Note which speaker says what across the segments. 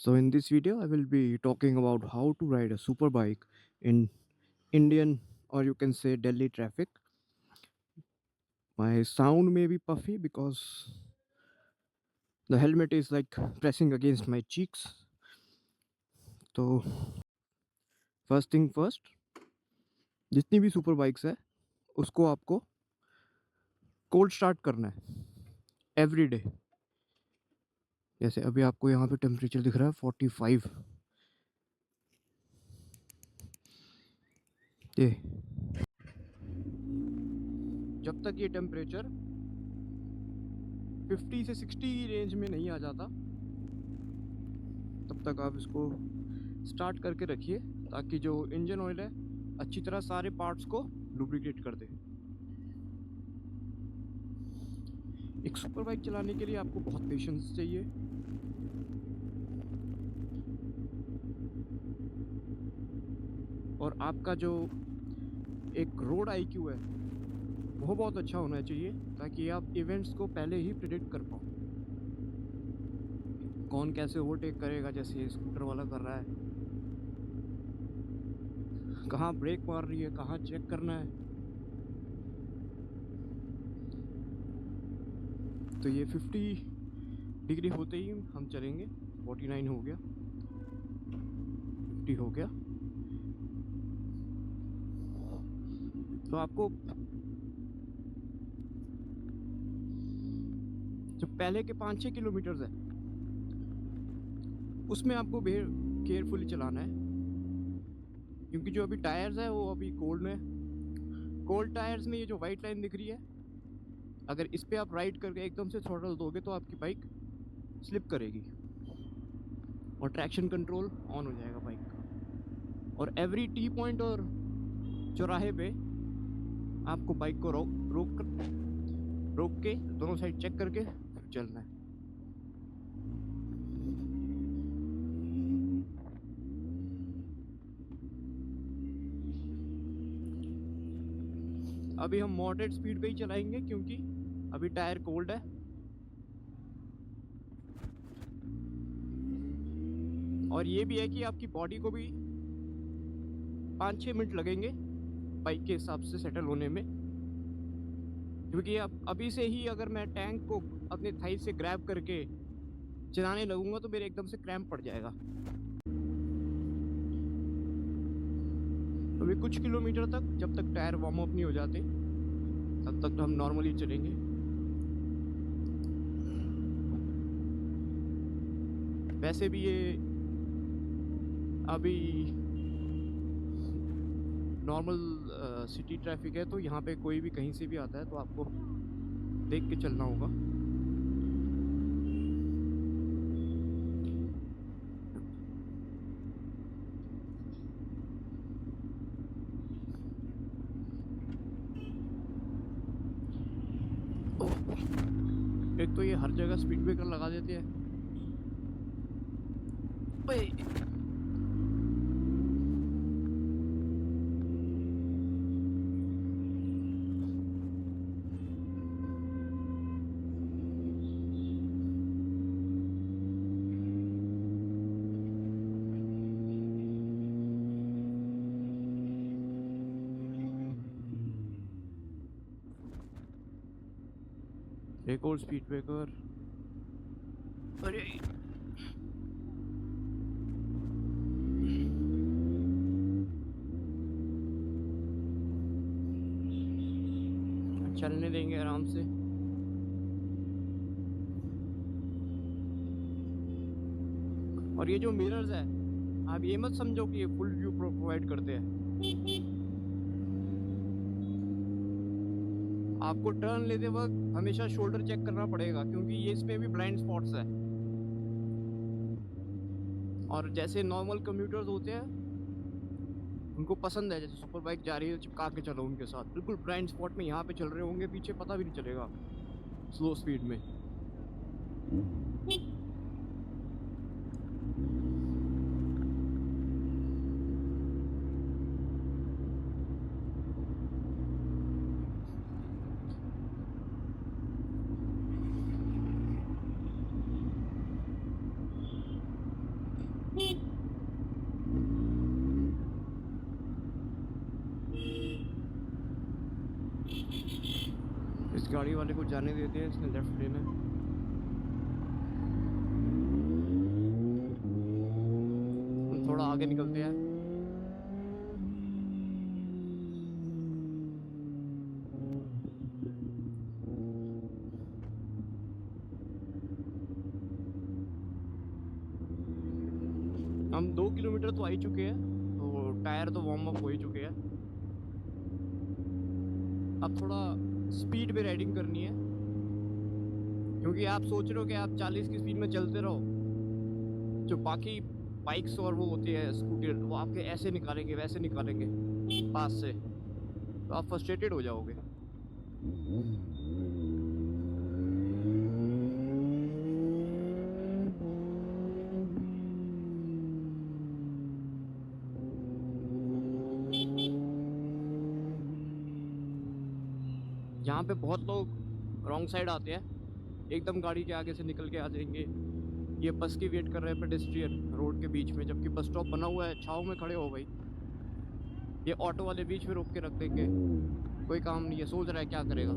Speaker 1: So in this video, I will be talking about how to ride a super bike in Indian or you can say Delhi traffic. My sound may be puffy because the helmet is like pressing against my cheeks. तो first thing first, जितनी भी super bikes है उसको आपको cold start करना है every day. जैसे अभी आपको यहाँ पे टेम्परेचर दिख रहा है 45। ये जब तक ये टेम्परेचर 50 से 60 रेंज में नहीं आ जाता तब तक आप इसको स्टार्ट करके रखिए, ताकि जो इंजन ऑयल है अच्छी तरह सारे पार्ट्स को लुब्रिकेट कर दे। एक सुपर बाइक चलाने के लिए आपको बहुत पेशेंस चाहिए। और आपका जो एक रोड आईक्यू है वो बहुत अच्छा होना चाहिए, ताकि आप इवेंट्स को पहले ही प्रिडिक्ट कर पाओ। कौन कैसे ओवरटेक करेगा, जैसे ये स्कूटर वाला कर रहा है, कहाँ ब्रेक मार रही है, कहाँ चेक करना है। तो ये 50 डिग्री होते ही हम चलेंगे। 49 हो गया, 50 हो गया। तो आपको जो पहले के 5-6 किलोमीटर्स है उसमें आपको केयरफुली चलाना है, क्योंकि जो अभी टायर्स है वो अभी कोल्ड में। कोल्ड टायर्स में ये जो वाइट लाइन दिख रही है, अगर इस पे आप राइड करके एकदम से थ्रॉटल दोगे तो आपकी बाइक स्लिप करेगी और ट्रैक्शन कंट्रोल ऑन हो जाएगा बाइक का। और एवरी टी पॉइंट और चौराहे पे आपको बाइक को रोक के दोनों साइड चेक करके फिर चलना है। अभी हम मॉडरेट स्पीड पे ही चलाएंगे, क्योंकि अभी टायर कोल्ड है। और ये भी है कि आपकी बॉडी को भी 5-6 मिनट लगेंगे बाइक के हिसाब से सेटल होने में, क्योंकि अब अभी से ही अगर मैं टैंक को अपने थाई से ग्रैब करके चलाने लगूंगा तो मेरे एकदम से क्रैम्प पड़ जाएगा। अभी कुछ किलोमीटर तक जब तक टायर वार्म अप नहीं हो जाते तब तक तो हम नॉर्मली चलेंगे। वैसे भी ये अभी नॉर्मल सिटी ट्रैफिक है, तो यहाँ पे कोई भी कहीं से भी आता है तो आपको देख के चलना होगा। एक तो ये हर जगह स्पीड ब्रेकर लगा देते हैं। एक और स्पीड ब्रेकर। अरे चलने देंगे आराम से। और ये जो मिरर्स है, आप ये मत समझो कि ये फुल व्यू प्रोवाइड करते हैं। आपको टर्न लेते वक्त हमेशा शोल्डर चेक करना पड़ेगा, क्योंकि ये इसमें भी ब्लाइंड स्पॉट्स है। और जैसे नॉर्मल कम्यूटर्स होते हैं उनको पसंद है, जैसे सुपर बाइक जा रही है चिपका के चलो उनके साथ, बिल्कुल ब्लाइंड स्पॉट में यहाँ पे चल रहे होंगे, पीछे पता भी नहीं चलेगा स्लो स्पीड में। वाले को जाने देते हैं, इसने लेफ्ट लेना है। हम थोड़ा आगे निकलते हैं। हम 2 किलोमीटर तो आ ही चुके हैं, तो टायर तो वार्म अप हो ही चुके हैं। अब थोड़ा स्पीड में राइडिंग करनी है, क्योंकि आप सोच रहे हो कि आप 40 की स्पीड में चलते रहो, जो बाकी बाइक्स और वो होते हैं स्कूटर, वो आपके ऐसे निकालेंगे वैसे निकालेंगे पास से, तो आप फ्रस्ट्रेटेड हो जाओगे। यहाँ पे बहुत लोग रॉन्ग साइड आते हैं, एकदम गाड़ी के आगे से निकल के आ जाएंगे। ये बस की वेट कर रहे हैं पेडेस्ट्रियन रोड के बीच में, जबकि बस स्टॉप बना हुआ है, छाव में खड़े हो भाई। ये ऑटो वाले बीच में रोक के रख देंगे, कोई काम नहीं है, सोच रहा है क्या करेगा।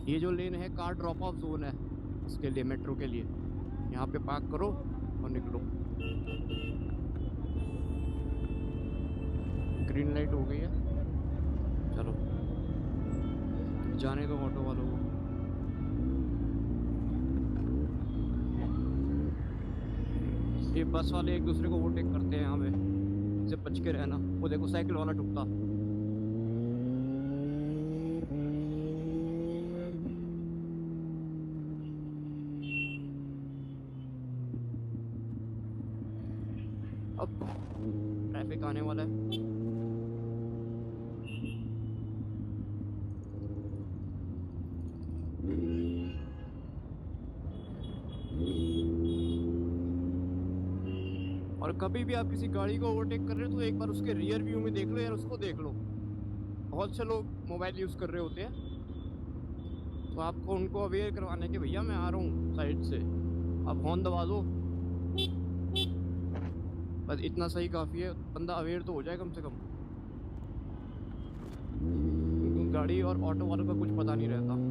Speaker 1: ये जो लेन है कार ड्रॉप ऑफ जोन है, इसके लिए मेट्रो के लिए। यहाँ पे पार्क करो और निकलो। ग्रीन लाइट हो गई है, चलो जाने दो ऑटो वालों को। ये बस वाले एक दूसरे को ओवरटेक करते हैं यहाँ पे, इसे बच के रहना। वो देखो साइकिल वाला टुकता। अब ट्रैफिक आने वाला है। और कभी भी आप किसी गाड़ी को ओवरटेक कर रहे हो तो एक बार उसके रियर व्यू में देख लो यार, उसको देख लो। बहुत से लोग मोबाइल यूज़ कर रहे होते हैं, तो आपको उनको अवेयर करवाना है कि भैया मैं आ रहा हूँ साइड से, आप हॉर्न दबा दो, बस इतना सही काफ़ी है, बंदा अवेयर तो हो जाए कम से कम। क्योंकि गाड़ी और ऑटो वालों का कुछ पता नहीं रहता।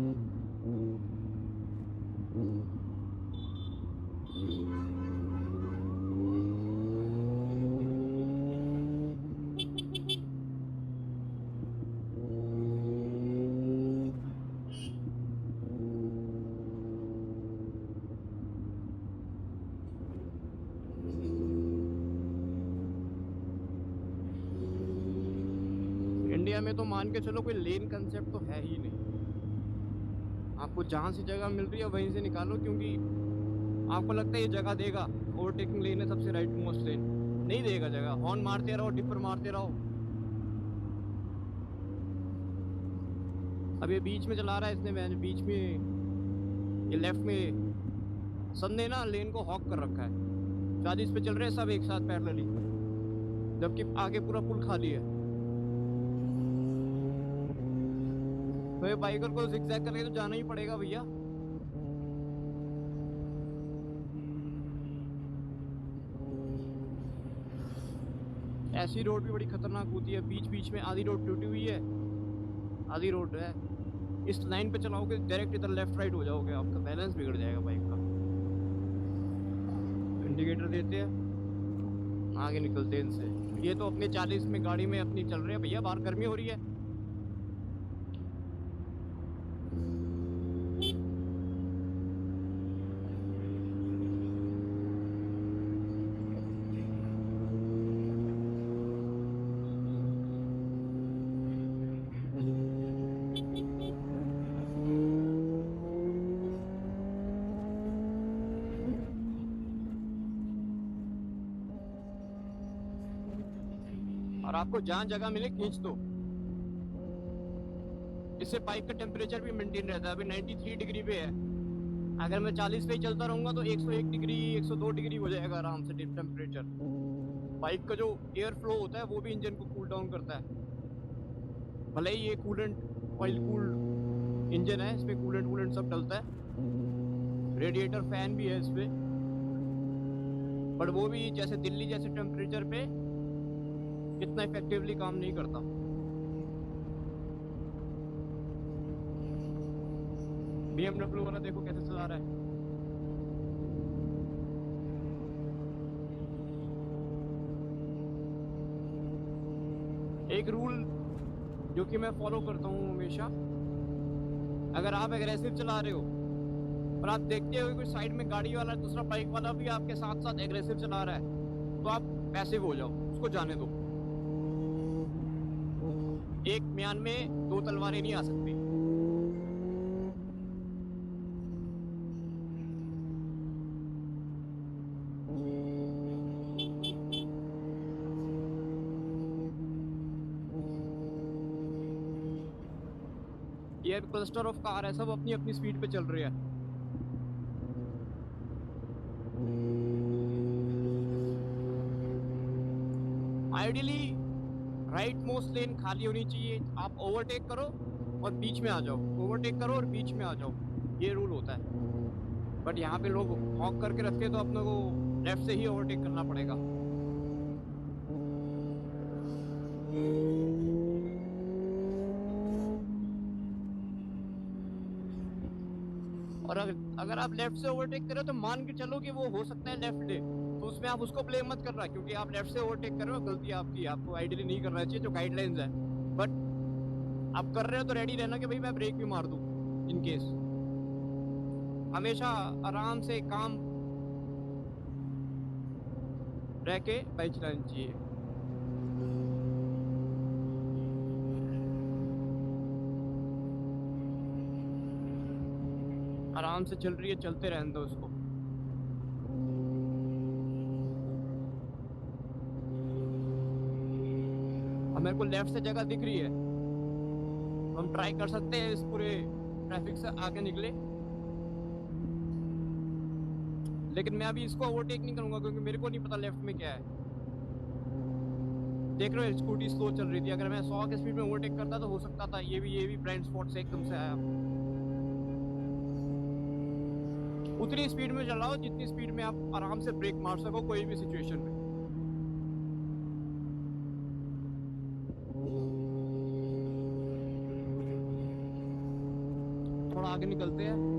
Speaker 1: इंडिया में तो मान के चलो कोई लेन कंसेप्ट तो है ही नहीं। आपको जहाँ से जगह मिल रही है वहीं से निकालो, क्योंकि आपको लगता है ये जगह देगा, ओवरटेकिंग लेन है सबसे राइट मोस्ट लेन, नहीं देगा जगह। हॉर्न मारते रहो, डिपर मारते रहो। अब ये बीच में चला रहा है इसने, मैंने बीच में, ये लेफ्ट में सबने ना लेन को हॉक कर रखा है। शायद इस पे चल रहे हैं सब एक साथ पैरेलली, जबकि आगे पूरा पुल खाली है। तो ये बाइकर को ज़िगज़ैग करके तो जाना ही पड़ेगा भैया। ऐसी रोड भी बड़ी खतरनाक होती है, बीच बीच में आधी रोड टूटी हुई है, आधी रोड है। इस लाइन पे चलाओगे डायरेक्ट इधर लेफ्ट राइट हो जाओगे, आपका बैलेंस बिगड़ जाएगा बाइक का। इंडिकेटर देते हैं, आगे निकलते हैं इनसे। ये तो अपने 40 में गाड़ी में अपनी चल रहे हैं भैया, बाहर गर्मी हो रही है। और आपको जहाँ जगह मिले खींच दो, इससे बाइक का टेम्परेचर भी मेंटेन रहता है। अभी 93 डिग्री पे है, अगर मैं 40 पे ही चलता रहूँगा तो 101 डिग्री 102 डिग्री हो जाएगा आराम से टेम्परेचर। बाइक का जो एयर फ्लो होता है वो भी इंजन को कूल डाउन करता है। भले ही ये कूलेंट ऑयल कूल्ड इंजन है, इसमें कूलेंट सब डलता है, रेडिएटर फैन भी है इसमें, बट वो भी जैसे दिल्ली जैसे टेम्परेचर पे इतना इफेक्टिवली काम नहीं करता। BMW वाला देखो कैसे चला रहा है। एक रूल जो कि मैं फॉलो करता हूँ हमेशा, अगर आप एग्रेसिव चला रहे हो और आप देखते हो कोई साइड में गाड़ी वाला दूसरा बाइक वाला भी आपके साथ साथ एग्रेसिव चला रहा है, तो आप पैसिव हो जाओ, उसको जाने दो। एक म्यान में दो तलवारें नहीं आ सकती। ये क्लस्टर ऑफ कार है, सब अपनी अपनी स्पीड पे चल रही है। आइडियली राइट मोस्ट लेन खाली होनी चाहिए, आप ओवरटेक करो और बीच में आ जाओ, ओवरटेक करो और बीच में आ जाओ, ये रूल होता है। बट यहाँ पे लोग हॉक करके रखते हैं, तो अपने को लेफ्ट से ही ओवरटेक करना पड़ेगा। और अगर आप लेफ्ट से ओवरटेक करो तो मान के चलो कि वो हो सकता है लेफ्ट डे, तो उसमें आप उसको ब्लेम मत कर रहा, क्योंकि आप लेफ्ट से ओवरटेक कर रहे हो, गलती आपकी, आपको आइडियली नहीं करना चाहिए, जो गाइडलाइंस है। बट आप कर रहे हो तो रेडी रहना कि भाई मैं ब्रेक भी मार दूं इन केस। हमेशा आराम से काम रह के बाइक चलानी चाहिए। आराम से चल रही है, चलते रहने दो उसको। अब मेरे को लेफ्ट से जगह दिख रही है, हम ट्राई कर सकते हैं इस पूरे ट्रैफिक से आगे निकले, लेकिन मैं अभी इसको ओवरटेक नहीं करूंगा क्योंकि मेरे को नहीं पता लेफ्ट में क्या है। देख रहे हो स्कूटी स्लो चल रही थी, अगर मैं 100 की स्पीड में ओवरटेक करता तो हो सकता था ये भी ब्लाइंड स्पॉट से एकदम से आया। उतनी स्पीड में चलाओ जितनी स्पीड में आप आराम से ब्रेक मार सको कोई भी सिचुएशन में। थोड़ा आगे निकलते हैं।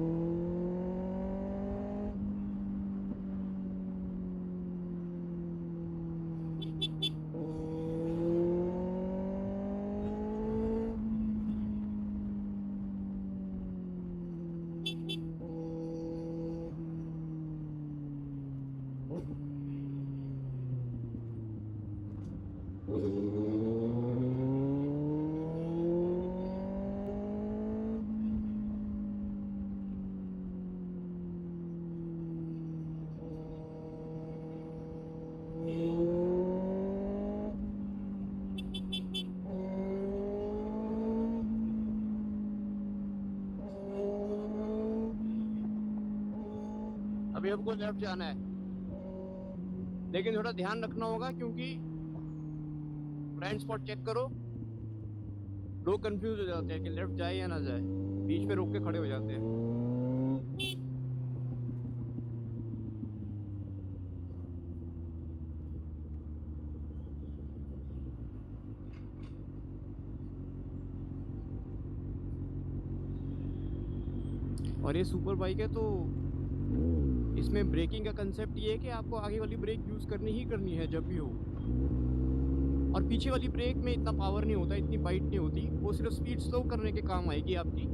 Speaker 1: अभी हमको लेफ्ट जाना है, लेकिन थोड़ा ध्यान रखना होगा क्योंकि ब्लाइंड स्पॉट चेक करो, लोग कंफ्यूज हो जाते हैं कि लेफ्ट जाए या ना जाए, बीच में रोक के खड़े हो जाते हैं। और ये सुपर बाइक है तो इसमें ब्रेकिंग का कंसेप्ट ये है कि आपको आगे वाली ब्रेक यूज़ करनी ही करनी है जब भी हो, और पीछे वाली ब्रेक में इतना पावर नहीं होता, इतनी बाइट नहीं होती, वो सिर्फ स्पीड स्लो करने के काम आएगी आपकी।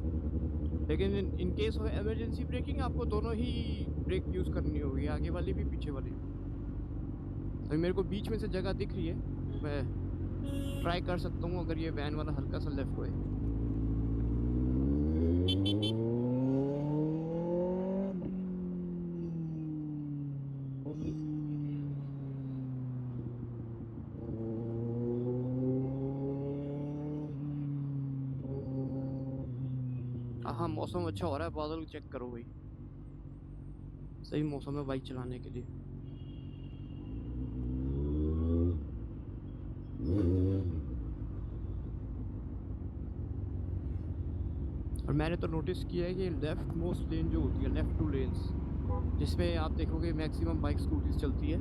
Speaker 1: लेकिन in case of emergency breaking आपको दोनों ही ब्रेक यूज़ करनी होगी, आगे वाली भी पीछे वाली भी। अभी मेरे को बीच में से जगह दिख रही है, मैं ट्राई कर सकता हूँ अगर ये वैन वाला हल्का सा लेफ्ट होए। हाँ मौसम अच्छा हो रहा है, बादल चेक करो भाई, सही मौसम है बाइक चलाने के लिए। और मैंने तो नोटिस किया है कि लेफ्ट मोस्ट लेन जो होती है, लेफ्ट टू लेन्स, जिसमें आप देखोगे मैक्सिमम बाइक स्कूटीज चलती है,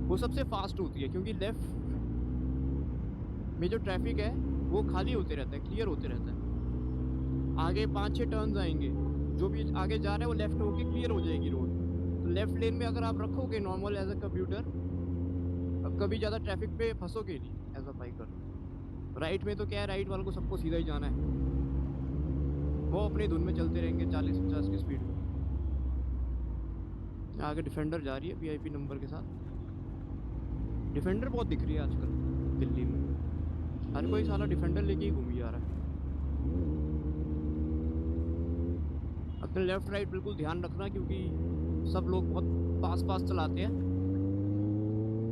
Speaker 1: वो सबसे फास्ट होती है, क्योंकि लेफ्ट में जो ट्रैफिक है वो खाली होते रहता है, क्लियर होते रहता है। आगे 5-6 टर्न्स आएंगे, जो भी आगे जा रहा है वो लेफ्ट होके क्लियर हो जाएगी रोड। तो लेफ्ट लेन में अगर आप रखोगे नॉर्मल एज अ कंप्यूटर, अब कभी ज़्यादा ट्रैफिक पे फंसोगे नहीं एज अ बाइकर। राइट में तो क्या है, राइट वालों को सबको सीधा ही जाना है, वो अपनी धुन में चलते रहेंगे 40-50 की स्पीड में। आगे डिफेंडर जा रही है वीआईपी नंबर के साथ। डिफेंडर बहुत दिख रही है आजकल दिल्ली में, हर कोई साला डिफेंडर लेके ही घूमी जा रहा है। अपने लेफ्ट राइट बिल्कुल ध्यान रखना, क्योंकि सब लोग बहुत पास पास चलाते हैं,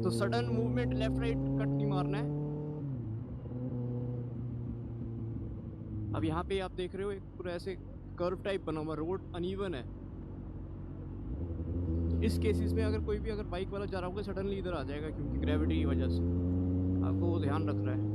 Speaker 1: तो sudden movement left right cut नहीं मारना है। अब यहाँ पे आप देख रहे हो एक पूरा ऐसे कर्व टाइप बना हुआ, रोड अनइवन है। इस केसेस में अगर कोई भी अगर बाइक वाला जा रहा होगा सडनली इधर आ जाएगा, क्योंकि ग्रेविटी की वजह से आपको वो ध्यान रखना है।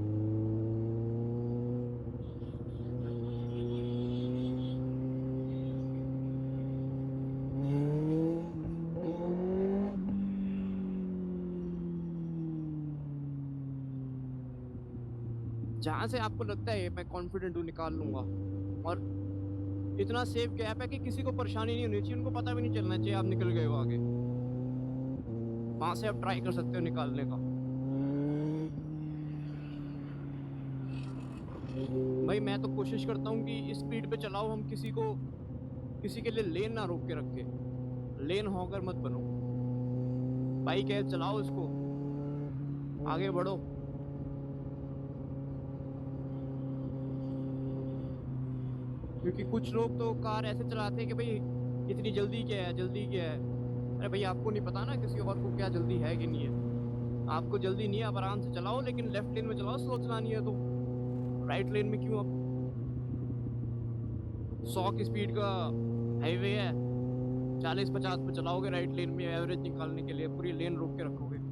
Speaker 1: जहाँ से आपको लगता है मैं कॉन्फिडेंट हूँ निकाल लूंगा, और इतना सेफ गैप है कि किसी को परेशानी नहीं होनी चाहिए, उनको पता भी नहीं चलना चाहिए आप निकल गए हो आगे, वहां से आप ट्राई कर सकते हो निकालने का। भाई मैं तो कोशिश करता हूँ कि इस स्पीड पे चलाओ, हम किसी के लिए लेन ना रोक के रखे, लेन हॉगर मत बनो। बाइक है, चलाओ इसको, आगे बढ़ो। क्योंकि कुछ लोग तो कार ऐसे चलाते हैं कि भाई इतनी जल्दी क्या है, जल्दी क्या है। अरे भाई आपको नहीं पता ना किसी और को क्या जल्दी है कि नहीं है। आपको जल्दी नहीं है, आप आराम से चलाओ, लेकिन लेफ्ट लेन में चलाओ, स्लो चलानी है तो। राइट लेन में क्यों? अब 100 की स्पीड का हाईवे है, 40-50 पे चलाओगे राइट लेन में एवरेज निकालने के लिए, पूरी लेन रोक के रखोगे।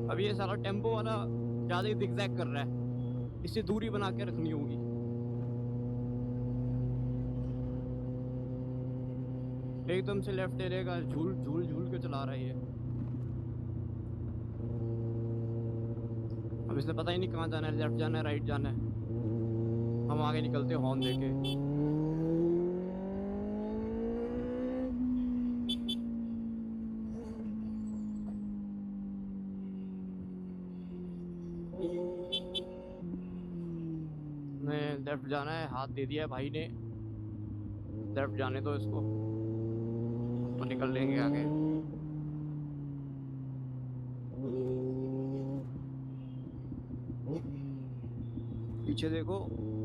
Speaker 1: अब ये सारा टेम्पो वाला ज्यादा ही जिगजैग कर रहा है, इससे दूरी बना के रखनी होगी। एकदम से लेफ्ट ले लेगा, झूल झूल झूल के चला रहा है ये। अब इसने पता ही नहीं कहाँ जाना है, लेफ्ट जाना है राइट जाना है। हम आगे निकलते हॉर्न देके। लेफ्ट जाना है, हाथ दे दिया है भाई ने, लेफ्ट जाने दो इसको, तो निकल लेंगे आगे। पीछे देखो,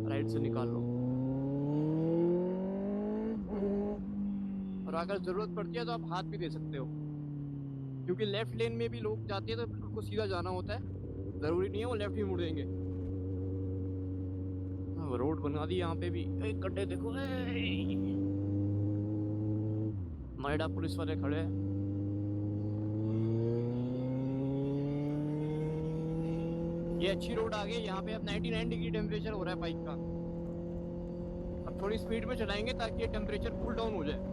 Speaker 1: राइट से निकाल लो, और अगर जरूरत पड़ती है तो आप हाथ भी दे सकते हो, क्योंकि लेफ्ट लेन में भी लोग जाते हैं तो उनको सीधा जाना होता है, जरूरी नहीं है वो लेफ्ट ही मुड़ेंगे। रोड बना दी यहाँ पे भी, एक गड्ढे देखो, नोएडा पुलिस वाले खड़े हैं। ये अच्छी रोड आ गई, यहाँ पे अब 99 डिग्री टेम्परेचर हो रहा है बाइक का। अब थोड़ी स्पीड में चलाएंगे ताकि ये टेम्परेचर कूल डाउन हो जाए।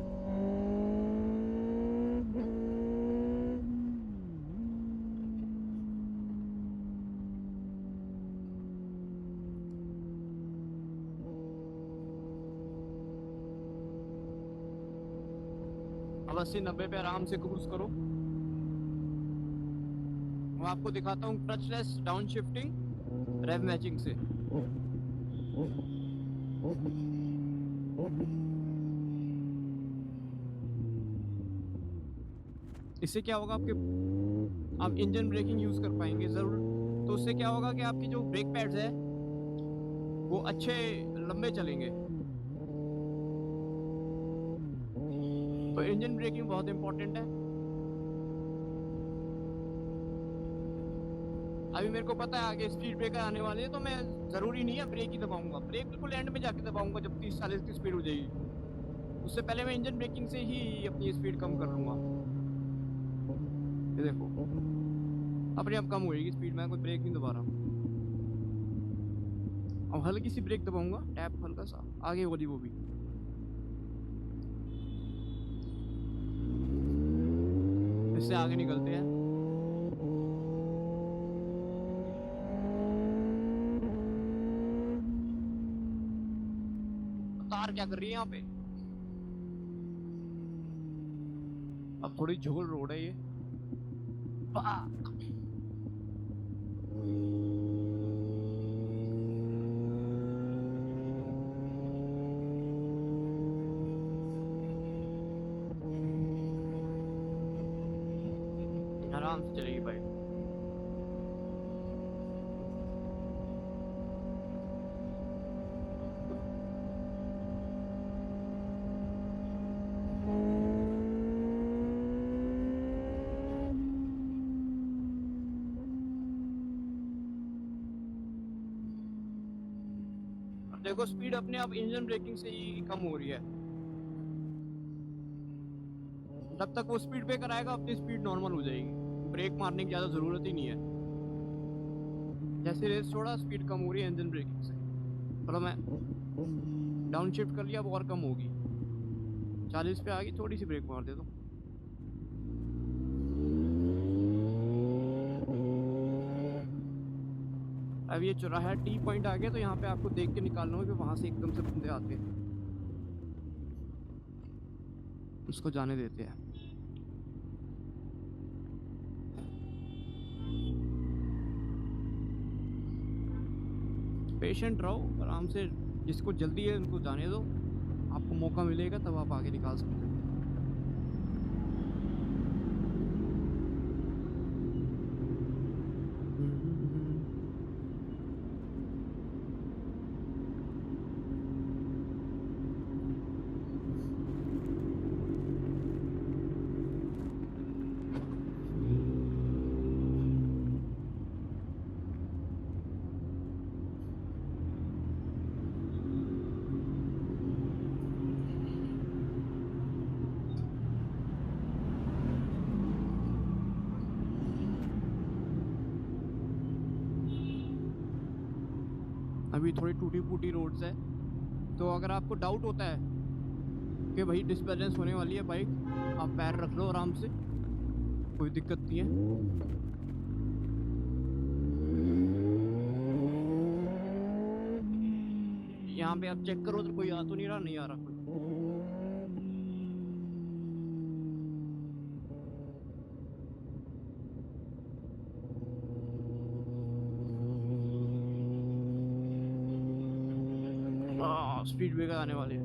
Speaker 1: अब 80-90 पे आराम से क्रूज करो। मैं आपको दिखाता हूँ टचलेस डाउन शिफ्टिंग रेव मैचिंग से। इससे क्या होगा, आप इंजन ब्रेकिंग यूज कर पाएंगे जरूर। तो उससे क्या होगा कि आपकी जो ब्रेक पैड्स है वो अच्छे लंबे चलेंगे। तो इंजन ब्रेकिंग बहुत इंपॉर्टेंट है। अभी मेरे को पता है आगे स्पीड ब्रेकर आने वाले हैं, तो मैं जरूरी नहीं है ब्रेक ही दबाऊंगा, ब्रेक बिल्कुल एंड में जाके दबाऊंगा जब 30-40 की स्पीड हो जाएगी। उससे पहले मैं इंजन ब्रेकिंग से ही अपनी स्पीड कम कर लूंगा। ये देखो, अपने आप कम होएगी स्पीड, मैं कोई ब्रेक नहीं दबा रहा। अब हल्की सी ब्रेक दबाऊंगा, टैप हल्का सा, आगे वाली वो भी। इससे आगे निकलते हैं। कार क्या कर रही है यहाँ पे? अब थोड़ी झोल रोड है ये। आराम से चलेगी बाइक। अब देखो स्पीड अपने आप इंजन ब्रेकिंग से ही कम हो रही है। जब तक वो स्पीड ब्रेकर आएगा अपनी स्पीड नॉर्मल हो जाएगी, ब्रेक मारने की ज़्यादा ज़रूरत ही नहीं है। जैसे रेस छोड़ा स्पीड कम हो रही है इंजन ब्रेकिंग से। चलो मैं डाउन शिफ्ट कर लिया, अब और कम होगी। 40 पे आ गई, थोड़ी सी ब्रेक मार दे दो। अब ये चौराहा टी पॉइंट आ गया, तो यहाँ पे आपको देख के निकालना होगा कि वहां से एकदम से बंदे आते हैं। उसको जाने देते हैं। पेशेंट रहो, आराम से, जिसको जल्दी है उनको जाने दो, आपको मौका मिलेगा तब आप आगे निकाल सकते हो। अभी थोड़ी टूटी फूटी रोड्स है, तो अगर आपको डाउट होता है कि भाई डिसबैलेंस होने वाली है बाइक, आप पैर रख लो आराम से, कोई दिक्कत नहीं है। यहाँ पे आप चेक करो तो कोई आ तो नहीं रहा, नहीं आ रहा कोई। स्पीड ब्रेकर आने वाले हैं।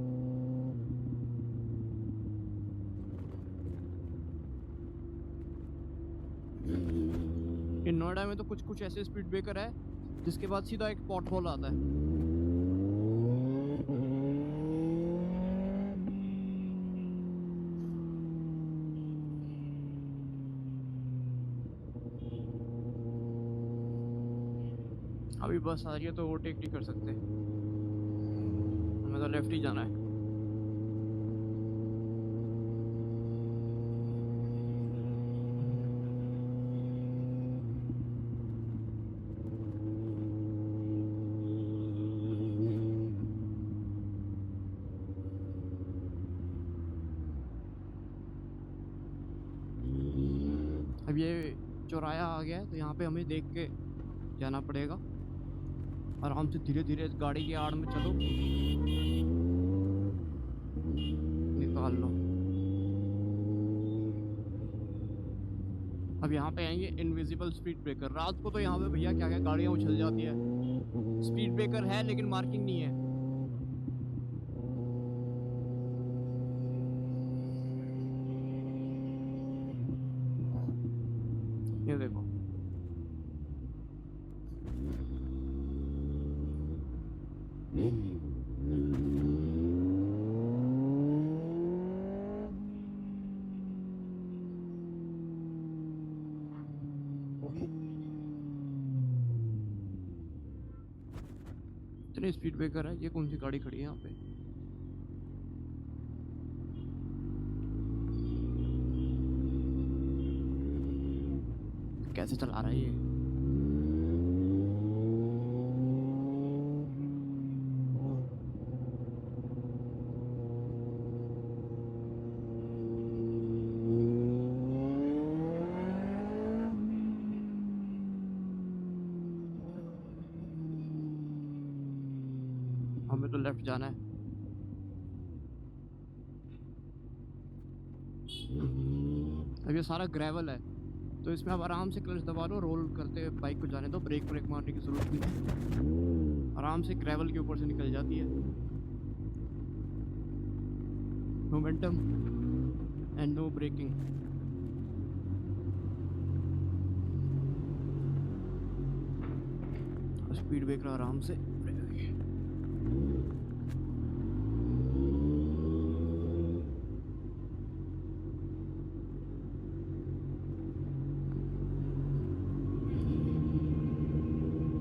Speaker 1: इन नोएडा में तो कुछ कुछ ऐसे स्पीड ब्रेकर है जिसके बाद सीधा एक पॉट होल आता है। अभी बस आ रही है तो ओवरटेक नहीं कर सकते, हमें तो लेफ्ट ही जाना है। अब ये चौराहा आ गया है, तो यहाँ पे हमें देख के जाना पड़ेगा। आराम से धीरे धीरे गाड़ी की आड़ में चलो, निकाल लो। अब यहाँ पे आएंगे इनविजिबल स्पीड ब्रेकर। रात को तो यहाँ पे भैया क्या क्या गाड़ियाँ उछल जाती है। स्पीड ब्रेकर है लेकिन मार्किंग नहीं है। ये देखो, इतने स्पीड ब्रेकर है। ये कौन सी गाड़ी खड़ी है यहाँ पे? कैसे चला रहा है ये? हमें तो लेफ्ट जाना है। अब ये सारा ग्रेवल है, तो इसमें आप आराम से क्लच दबा लो, रोल करते हुए बाइक को जाने दो, ब्रेक ब्रेक मारने की जरूरत नहीं है, आराम से ग्रेवल के ऊपर से निकल जाती है। Momentum and no braking. Speed breaker आराम से।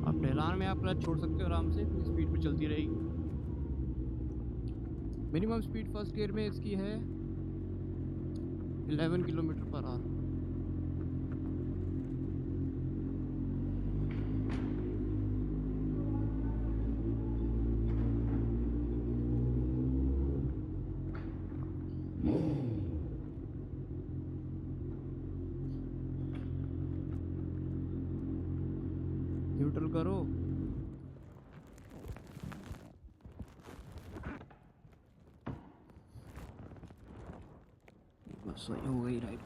Speaker 1: आप ढलान में आप क्लच छोड़ सकते हो आराम से, स्पीड पे चलती रहेगी। मिनिमम स्पीड फर्स्ट गियर में इसकी है 11 किलोमीटर पर आवर। न्यूट्रल करो। बस सही हो गई राइट।